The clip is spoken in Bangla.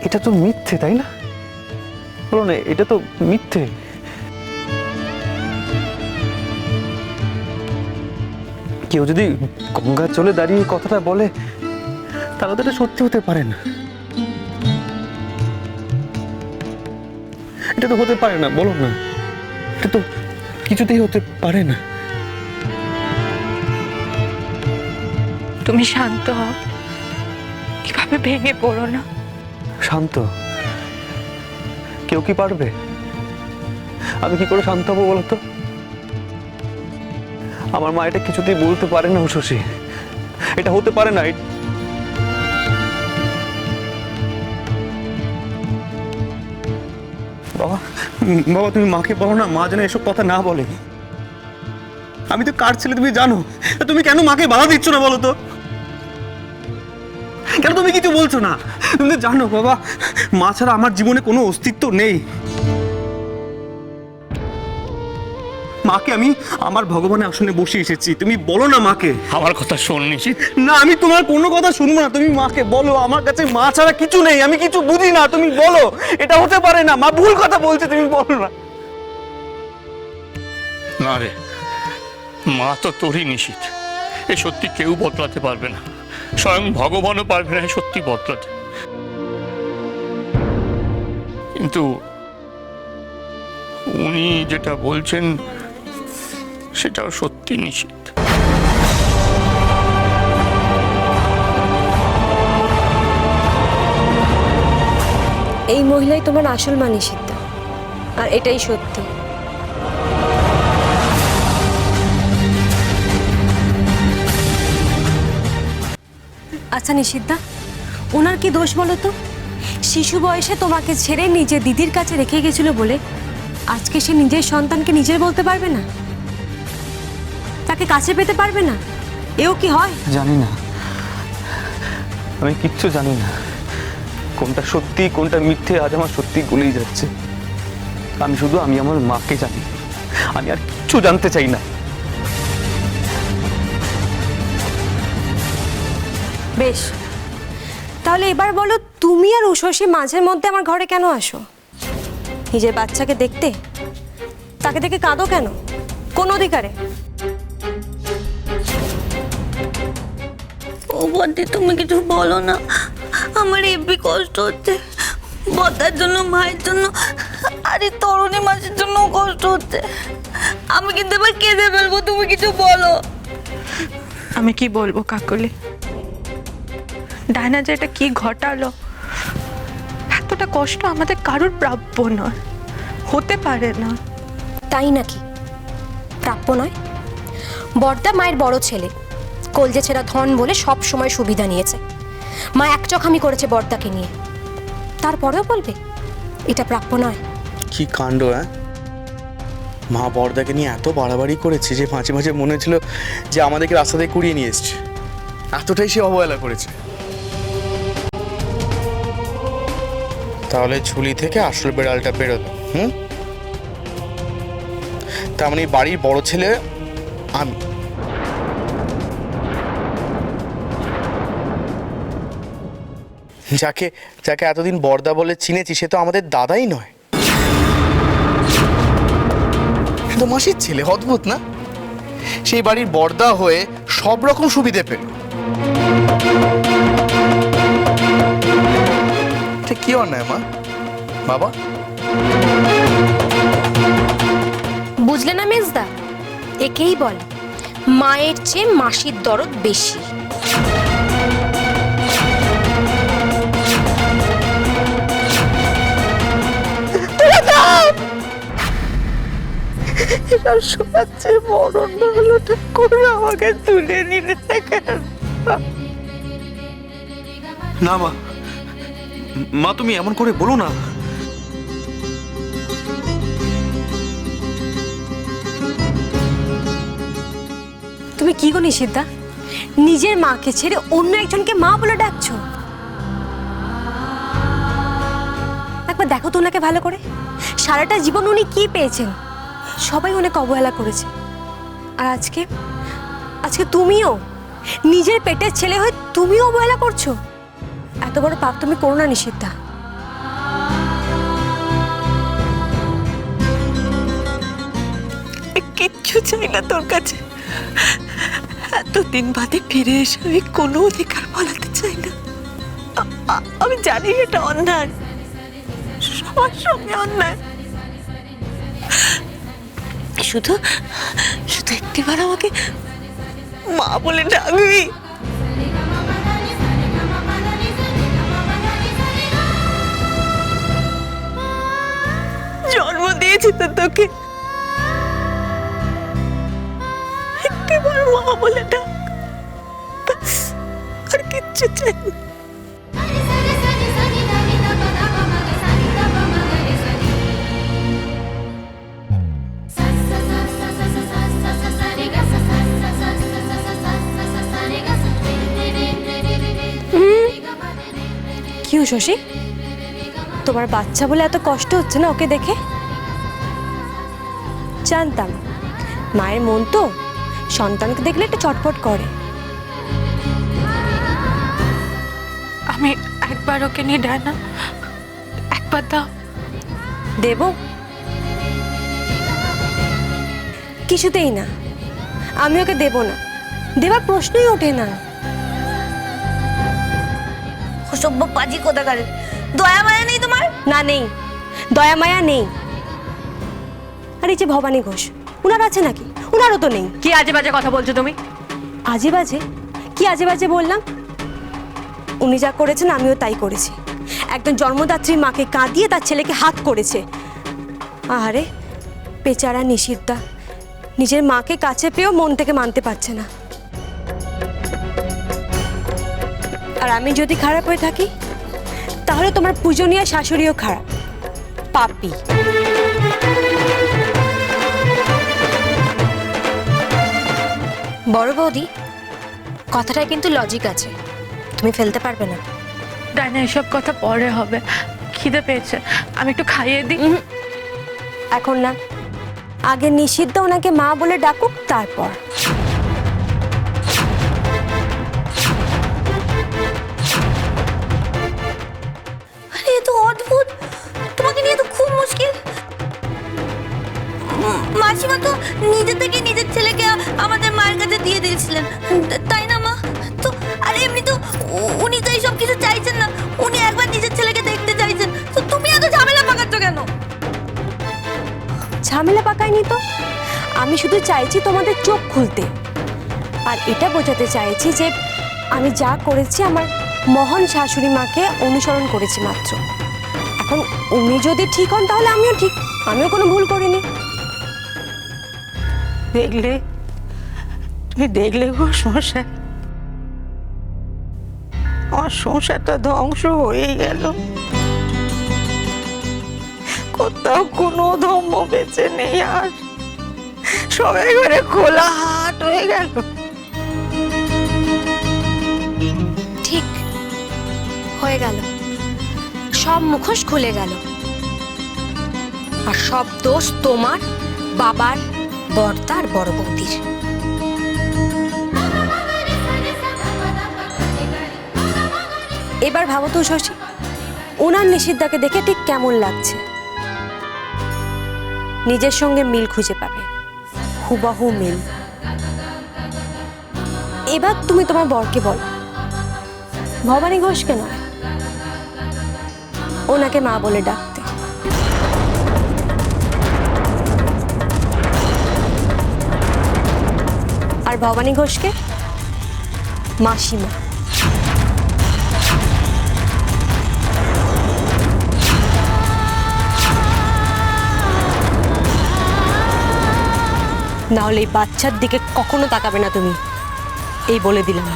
এটা তো মিথ্যে, তাই না? বলো না, এটা তো মিথ্যে। কেউ যদি গঙ্গার জলে দাঁড়িয়ে কথাটা বলে তাহলে তো এটা সত্যি হতে পারে না। এটা তো হতে পারে না, বলো না। এটা তো কিছুতেই হতে পারে না। তুমি শান্ত হও, কিভাবে ভেঙে পড়ো না। শান্ত? কেউ কি পারবে? আমি কি করে শান্ত হবো বলো তো? আমার মা এটা কিছুতেই বলতে পারে না শশী, এটা হতে পারে না। বাবা, বাবা তুমি মাকে বলো না, মা যেন এসব কথা না বলে। আমি তো কার ছেলে তুমি জানো, তুমি কেন মাকে বাধা দিচ্ছ না বলো তো? কেন তুমি কিছু বলছো না? তুমি তো জানো বাবা, মা ছাড়া আমার জীবনে কোনো অস্তিত্ব নেই। মাকে আমি আমার ভগবানের আসনে বসে এসেছি, তুমি বলো না মাকে। আমার কথা শোন নিশিত। না, আমি তোমার কোনো কথা শুনবো না। তুমি মাকে বলো আমার কাছে মা ছাড়া কিছু নেই, আমি কিছু বুঝি না। তুমি বলো এটা হতে পারে না, মা ভুল কথা বলছে, তুমি বলো না। না রে, মা তো তোরই নিশিত। এ সত্যি কেউ বদলাতে পারবে না, স্বয়ং ভগবানও পারবে না সত্যি বদলাতে। কিন্তু উনি যেটা বলছেন সেটাও সত্যি নিশিত। এই মহিলাই তোমার আসল মা নিশিতা, আর এটাই সত্যি। আচ্ছা নিশিতা, ওনার কি দোষ বলো তো? শিশু বয়সে তোমাকে ছেড়ে নিজের দিদির কাছে রেখে গেছিল বলে আজকে সে নিজের সন্তানকে নিজের বলতে পারবে না, তাকে কাছে পেতে পারবে না? এও কি হয়? জানি না, আমি কিচ্ছু জানি না। কোনটা সত্যি কোনটা মিথ্যে আজ আমার সত্যি গুলিয়ে যাচ্ছে। আমি আমার মাকে জানি, আমি আর কিচ্ছু জানতে চাই না। বেশ, তাহলে এবার বলো, তুমি আর উষসী মাঝের মধ্যে আমার ঘরে কেন আসো? নিজের বাচ্চাকে দেখতে? তাকে দেখে কাঁদো কেন? কোন অধিকারে? ও বদ্দি, তুমি কিছু বলো না, আমার হেব্বি কষ্ট হচ্ছে। বদ্দার জন্য, মায়ের জন্য, আর এই তরুণী মাসের জন্য কষ্ট হচ্ছে। আমি কিন্তু এবার কেঁদে ফেলবো, তুমি কিছু বলো। আমি কি বলবো কাকলি, ডায়না যে এটা কি ঘটালো, এতটা কষ্ট আমাদের কারোর প্রাপ্য নয়, হতে পারে না। তাই নাকি? প্রাপ্য নয়? বড়দা মায়ের বড় ছেলে, কলজে ছেঁড়া ধন বলে সব সময় সুবিধা নিয়েছে। মা একচখামি করেছে বড়দাকে নিয়ে, তারপরেও বলবে এটা প্রাপ্য নয়? কি কাণ্ড! হ্যাঁ, মা বড়দাকে নিয়ে এত বাড়াবাড়ি করেছে যে মাঝে মাঝে মনে হচ্ছিল যে আমাদেরকে রাস্তা থেকে কুড়িয়ে নিয়ে এসছে। এতটাই সে অবহেলা করেছে। তাহলে ঝুলি থেকে আসল বেড়ালটা বেরোলো। তার মানে বাড়ির বড় ছেলে আমি। যাকে যাকে এতদিন বড়দা বলে চিনেছি সে তো আমাদের দাদাই নয়, সে তো মাসির ছেলে। অদ্ভুত না? সেই বাড়ির বড়দা হয়ে সব রকম সুবিধে পেল। ঠিক কি অন্যায় মা, বাবা? বুঝলে না মেজদা, একেই বলে মায়ের চেয়ে মাসির দরদ বেশি। শোনাচ্ছে মরণ হলোটা করে আমাকে তুলে নিলে না মা, মা তুমি এমন করে বলো না। তুমি কি গো নিশিতা, নিজের মাকে ছেড়ে অন্য একজনকে মা বলে ডাকছো? একবার দেখো তো ওনাকে ভালো করে। সারাটা জীবন উনি কি পেয়েছেন? সবাই অনেক অবহেলা করেছে, আর আজকে আজকে তুমিও নিজের পেটের ছেলে হয়ে তুমিও অবহেলা করছো। এত বড় পাপ তুমি করো না নিশিতা। কিচ্ছু চাই না তোর কাছে। এতদিন বাদে ফিরে এসে আমি কোনো অধিকার বলাতে চাই না। আমি জানি এটা অন্যায়, সবার সঙ্গে অন্যায়। শুধু শুধু একটিবার আমাকে মা বলে ডাকবি। জন্ম দিয়েছি তো তোকে, একটিবার মা বলে ডাক, ব্যাস, আর কিচ্ছু চাই না। কি শশী, তোমার বাচ্চা বলে এত কষ্ট হচ্ছে না ওকে দেখে? জানতাম মায়ের মন তো সন্তানকে দেখলে একটু চটপট করে। আমি একবার ওকে নিয়ে ডানা, একবার দাও। দেব? কিছুতেই না, আমি ওকে দেব না, দেবার প্রশ্নই ওঠে না। অসভ্য পাজি কোথাকারে, দয়া মায়া নেই তোমার? না, নেই, দয়া মায়া নেই। আর এই যে ভবানী ঘোষ, উনার আছে নাকি? উনারও তো নেই। কি আজে বাজে কথা বলছো তুমি? আজে বাজে? কি আজে বাজে বললাম? উনি যা করেছেন আমিও তাই করেছি। একজন জন্মদাত্রী মাকে কাঁদিয়ে তার ছেলেকে হাত করেছে। আরে বেচারা নিশিতদা নিজের মাকে কাছে পেয়েও মন থেকে মানতে পারছে না। আর আমি যদি খারাপ হয়ে থাকি তাহলে তোমার পূজনীয় শাশুড়িও খারাপ, পাপী। বড় বৌদি, কথাটায় কিন্তু লজিক আছে, তুমি ফেলতে পারবে না। ডানা, এসব কথা পরে হবে, খিদে পেয়েছে, আমি একটু খাইয়ে দিই। এখন না, আগে নিশিতদা ওনাকে মা বলে ডাকুক, তারপর। আরে এ তো অদ্ভুত, তোমাকে নিয়ে তো খুব মুশকিল। মাসিমা তো নিজে থেকে নিজের ছেলেকে আমাদের মায়ের কাছে দিয়ে দিয়েছিলেন, তাই না মা? তো আরে এমনি তো উনি তো এইসব কিছু চাইছেন না, উনি একবার নিজের ছেলেকে দেখতে চাইছেন। তো তুমি এত ঝামেলা পাকাচ্ছ কেন? ঝামেলা পাকায়নি তো, আমি শুধু চাইছি তোমাদের চোখ খুলতে, আর এটা বোঝাতে চাইছি যে আমি যা করেছি আমার মহান শাশুড়ি মাকে অনুসরণ করেছি মাত্র। এখন উনি যদি ঠিক হন তাহলে আমিও ঠিক, আমিও কোনো ভুল করিনি। দেখলে, তুমি দেখলে গো সংসার, আমার সংসারটা ধ্বংস হয়ে গেল। কোথাও কোনো ধর্ম বেঁচে নেই, আর সবাই ঘরে খোলা হাট হয়ে গেল। ঠিক হয়ে গেল, সব মুখোশ খুলে গেল, আর সব দোষ তোমার, বাবার, বর্দার, বড় বৌদির। এবার ভাবো তো শশী, ওনার নিশিতদাকে দেখে ঠিক কেমন লাগছে? নিজের সঙ্গে মিল খুঁজে পাবে, হুবহু মিল। এবার তুমি তোমার বরকে বলো, ভবানী ঘোষকে নয়, ওনাকে মা বলে ডাকতে। আর ভবানী ঘোষকে মাসিমা। নাহলে এই বাচ্চার দিকে কখনো তাকাবে না তুমি, এই বলে দিলাম।